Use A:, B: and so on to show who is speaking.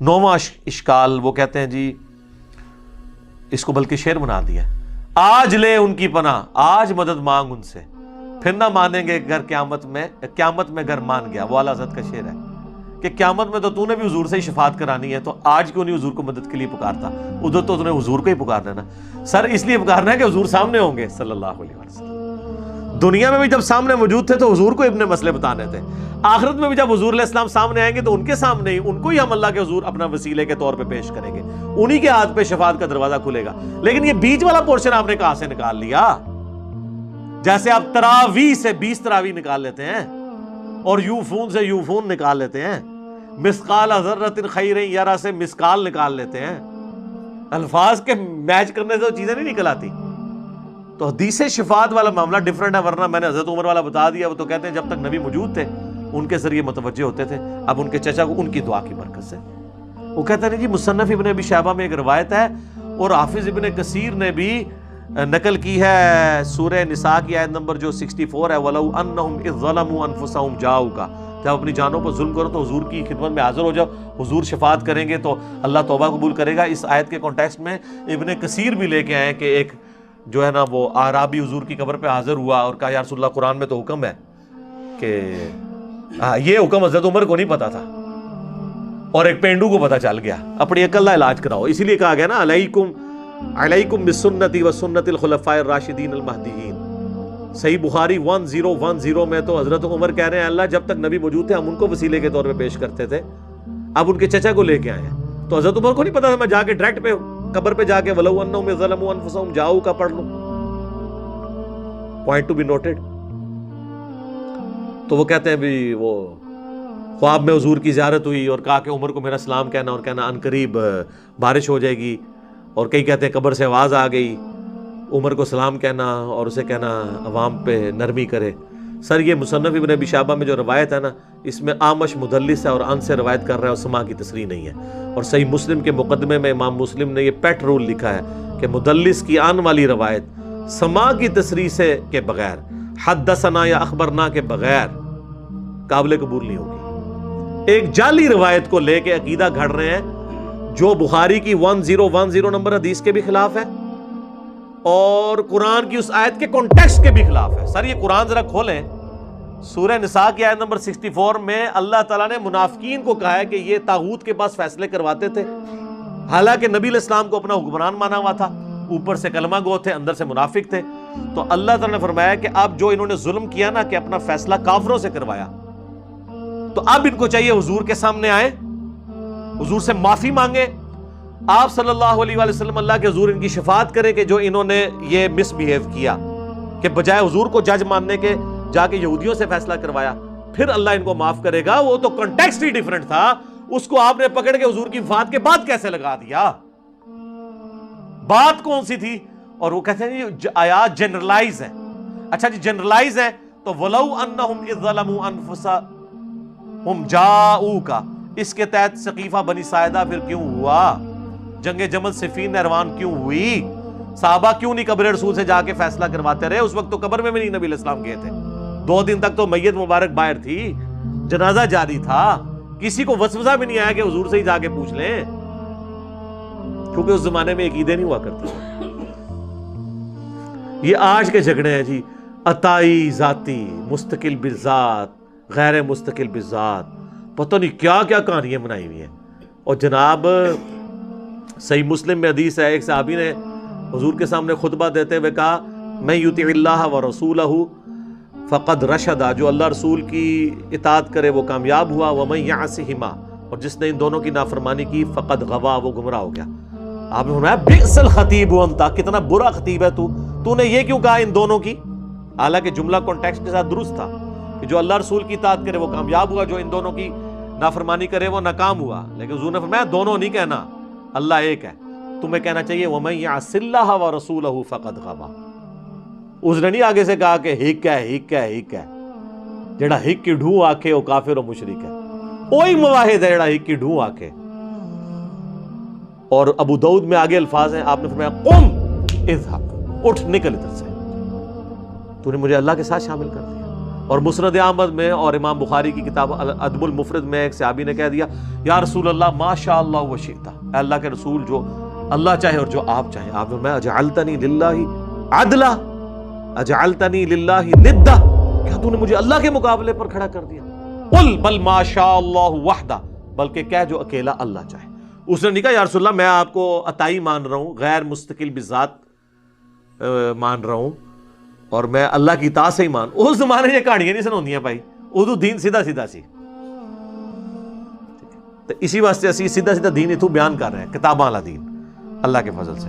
A: 9واں اشکال وہ کہتے ہیں جی اس کو بلکہ شعر بنا دیا، آج لے ان کی پناہ، آج مدد مانگ ان سے، پھر نہ مانیں گے گر قیامت میں گر مان گیا۔ وہ اعلیٰ حضرت کا شعر ہے کہ قیامت میں تو نے بھی حضور سے ہی شفاعت کرانی ہے، تو آج کیوں نہیں حضور کو مدد کے لیے پکارتا؟ ادھر تو نے حضور کو ہی پکارنا ہے نا سر، اس لیے پکارنا ہے کہ حضور سامنے ہوں گے صلی اللہ علیہ وسلم۔ دنیا میں بھی جب سامنے موجود تھے تو حضور کو اپنے مسئلے بتانے تھے، آخرت میں بھی جب حضور علیہ السلام سامنے آئیں گے تو ان کے سامنے ہی ان کو ہی ہم اللہ کے حضور اپنا وسیلے کے طور پہ پیش کریں گے، انہی کے ہاتھ پہ شفاعت کا دروازہ کھلے گا۔ لیکن یہ بیچ والا پورشن آپ نے کہاں سے نکال لیا؟ جیسے آپ تراویح سے 20 تراویح نکال لیتے ہیں اور یوفون سے یوفون نکال لیتے ہیں، مسقال ذرۃ خیر یرا سے مسقال نکال لیتے ہیں، الفاظ کے میچ کرنے سے وہ چیزیں نہیں نکل آتی۔ تو حدیث شفاعت والا معاملہ ڈیفرنٹ ہے، ورنہ میں نے حضرت عمر والا بتا دیا۔ وہ تو کہتے ہیں جب تک نبی موجود تھے ان کے ذریعے متوجہ ہوتے تھے، اب ان کے چچا کو ان کی دعا کی برکت سے۔ وہ کہتے ہیں جی مصنف ابن ابی شیبہ میں ایک روایت ہے اور حافظ ابن کثیر نے بھی نقل کی ہے سورہ نساء کی آیت نمبر جو 64 ہے، وَلَوْ أَنَّهُمْ إِذْ ظَلَمُوا أَنفُسَهُمْ جَاءُوكَ، جب اپنی جانوں پر ظلم کرو تو حضور کی خدمت میں حاضر ہو جاؤ، حضور شفاعت کریں گے تو اللہ توبہ قبول کرے گا۔ اس آیت کے کانٹیکسٹ میں ابن کثیر بھی لے کے آئے کہ ایک جو ہے نا وہ اعرابی حضور کی قبر پہ حاضر ہوا اور کہا یا رسول اللہ قرآن میں تو حکم ہے کہ یہ حکم حضرت عمر کو نہیں پتا تھا اور ایک پینڈو کو پتا چل گیا، اپنی عقل کا علاج کراؤ۔ اسی لیے کہا گیا نا علیکم بسنتی و سنت الخلفاء الراشدین المہدیین۔ صحیح بخاری 1010 میں تو حضرت عمر کہہ رہے ہیں اللہ جب تک نبی موجود تھے ہم ان کو وسیلے کے طور پہ پیش کرتے تھے، اب ان کے چچا کو لے کے آئے ہیں۔ تو حضرت عمر کو نہیں پتا تھا میں جا کے ڈائریکٹ پہ قبر پہ جا کے وَلَوْ أَنَّهُمْ ظَلَمُوا أَنفُسَهُمْ جَاءُوكَ کا پڑھ لوں۔ Point to be noted. تو وہ کہتے ہیں بھی وہ خواب میں حضور کی زیارت ہوئی اور کہا کہ عمر کو میرا سلام کہنا اور کہنا ان قریب بارش ہو جائے گی، اور کئی کہتے ہیں قبر سے آواز آ گئی، عمر کو سلام کہنا اور اسے کہنا عوام پہ نرمی کرے۔ سر یہ مصنف ابن ابی شیبہ میں جو روایت ہے نا اس میں آمش مدلس ہے اور ان سے روایت کر رہا ہے اور سما کی تصریح نہیں ہے، اور صحیح مسلم کے مقدمے میں امام مسلم نے یہ پیٹ رول لکھا ہے کہ مدلس کی آن والی روایت سما کی تصریح سے کے بغیر، حدثنا یا اخبرنا کے بغیر قابل قبول نہیں ہوگی۔ ایک جعلی روایت کو لے کے عقیدہ گھڑ رہے ہیں جو بخاری کی 1010 نمبر حدیث کے بھی خلاف ہے اور قرآن کی اس آیت کے کانٹیکسٹ کے بھی خلاف ہے۔ سر یہ قرآن ذرا کھولیں، سورہ نساء کی آیت نمبر 64 میں اللہ تعالیٰ نے منافقین کو کہا ہے کہ یہ طاغوت کے پاس فیصلے کرواتے تھے، حالانکہ نبی علیہ السلام کو اپنا حکمران مانا ہوا تھا، اوپر سے کلمہ گو تھے اندر سے منافق تھے۔ تو اللہ تعالیٰ نے فرمایا کہ اب جو انہوں نے ظلم کیا نا کہ اپنا فیصلہ کافروں سے کروایا، تو اب ان کو چاہیے حضور کے سامنے آئے، حضور سے معافی مانگے، آپ صلی اللہ علیہ وآلہ وسلم اللہ کے حضور ان کی شفاعت کریں کہ جو انہوں نے یہ مس بیہیو کیا کہ بجائے حضور کو جج ماننے کے جا کے یہودیوں سے فیصلہ کروایا، پھر اللہ ان کو معاف کرے گا۔ وہ تو کنٹیکسٹ ہی ڈیفرنٹ تھا، اس کو آپ نے پکڑ کے حضور کی وفات کے بعد کیسے لگا دیا؟ بات کون سی تھی؟ اور وہ کہتے ہیں یہ آیات جنرلائز ہے۔ اچھا جی جنرلائز ہے تو وَلَوْ أَنَّهُمْ إِذْ ظَلَمُوا أَنفُسَهُمْ جَاءُوكَ، اس کے تحت سقیفہ بنی ساعدہ پھر کیوں ہوا؟ جنگ جمل صفین نہروان کیوں ہوئی؟ صحابہ کیوں نہیں قبر رسول سے جا کے فیصلہ کرواتے رہے؟ اس وقت تو قبر میں بھی نہیں نبی علیہ السلام گئے تھے، 2 دن تک تو میت مبارک باہر تھی، جنازہ جاری تھا، کسی کو وسوسہ بھی نہیں آیا کہ حضور سے ہی جا کے پوچھ لیں، کیونکہ اس زمانے میں عقیدے نہیں ہوا کرتے۔ یہ آج کے جھگڑے ہیں جی، عطائی ذاتی، مستقل بالذات، غیر مستقل بالذات، پتہ نہیں کیا کیا کہانیاں بنائی ہوئی ہیں۔ اور جناب صحیح مسلم میں حدیث ہے، ایک صحابی نے حضور کے سامنے خطبہ دیتے ہوئے کہا من یطع اللہ ورسولہ فقد رشد، جو اللہ رسول کی اطاعت کرے وہ کامیاب ہوا، ومن یعصہما، اور جس نے ان دونوں کی نافرمانی کی فقد غوا، وہ گمراہ ہو گیا۔ آپ نے فرمایا بئس الخطیب انت، کتنا برا خطیب ہے تو نے یہ کیوں کہا ان دونوں کی؟ حالانکہ جملہ کانٹیکسٹ کے ساتھ درست تھا کہ جو اللہ رسول کی اطاعت کرے وہ کامیاب ہوا، جو ان دونوں کی نافرمانی کرے وہ ناکام ہوا۔ لیکن حضور نے فرمایا دونوں نہیں کہنا، اللہ ایک ہے، تمہیں کہنا چاہیے وَمَن يَعْصِ اللَّهَ وَرَسُولَهُ فَقَدْ غَوَىٰ۔ اس نے نہیں آگے سے کہا کہ ہک ہے جڑا ہک کی ڈھوں آکھے وہ کافر و مشرک ہے، وہی موحد ہے جڑا ہک کی ڈھوں آکھے۔ اور ابو داؤد میں آگے الفاظ ہیں، آپ نے فرمایا قم اذهب، اٹھ نکل ادھر سے، تو نے مجھے اللہ کے ساتھ شامل کر دیا۔ اور مسند احمد میں اور امام بخاری کی کتاب ادب المفرد میں ایک صحابی نے کہہ دیا یا رسول اللہ ما شاء اللہ و شئت، اے اللہ کے رسول جو اللہ چاہے اور جو آپ چاہیں۔ آپ نے فرمایا اجعلتنی للہ عدلا، اجعلتنی للہ ندا، کیا تو نے مجھے اللہ کے مقابلے پر کھڑا کر دیا؟ قل بل ما شاء اللہ وحدہ، بلکہ کہہ جو اکیلا اللہ چاہے۔ اس نے نہیں کہا یا رسول اللہ میں آپ کو عطائی مان رہا ہوں، غیر مستقل بذات مان رہا ہوں، اور میں اللہ کی اطاعت سے ہی مان۔ اس زمانے یہ کہانیاں نہیں سناؤندیاں بھائی، اردو دین سیدھا سیدھا سی، تو اسی واسطے اسی سیدھا سیدھا دین اتو بیان کر رہے ہیں، کتاباں والا دین اللہ کے فضل سے۔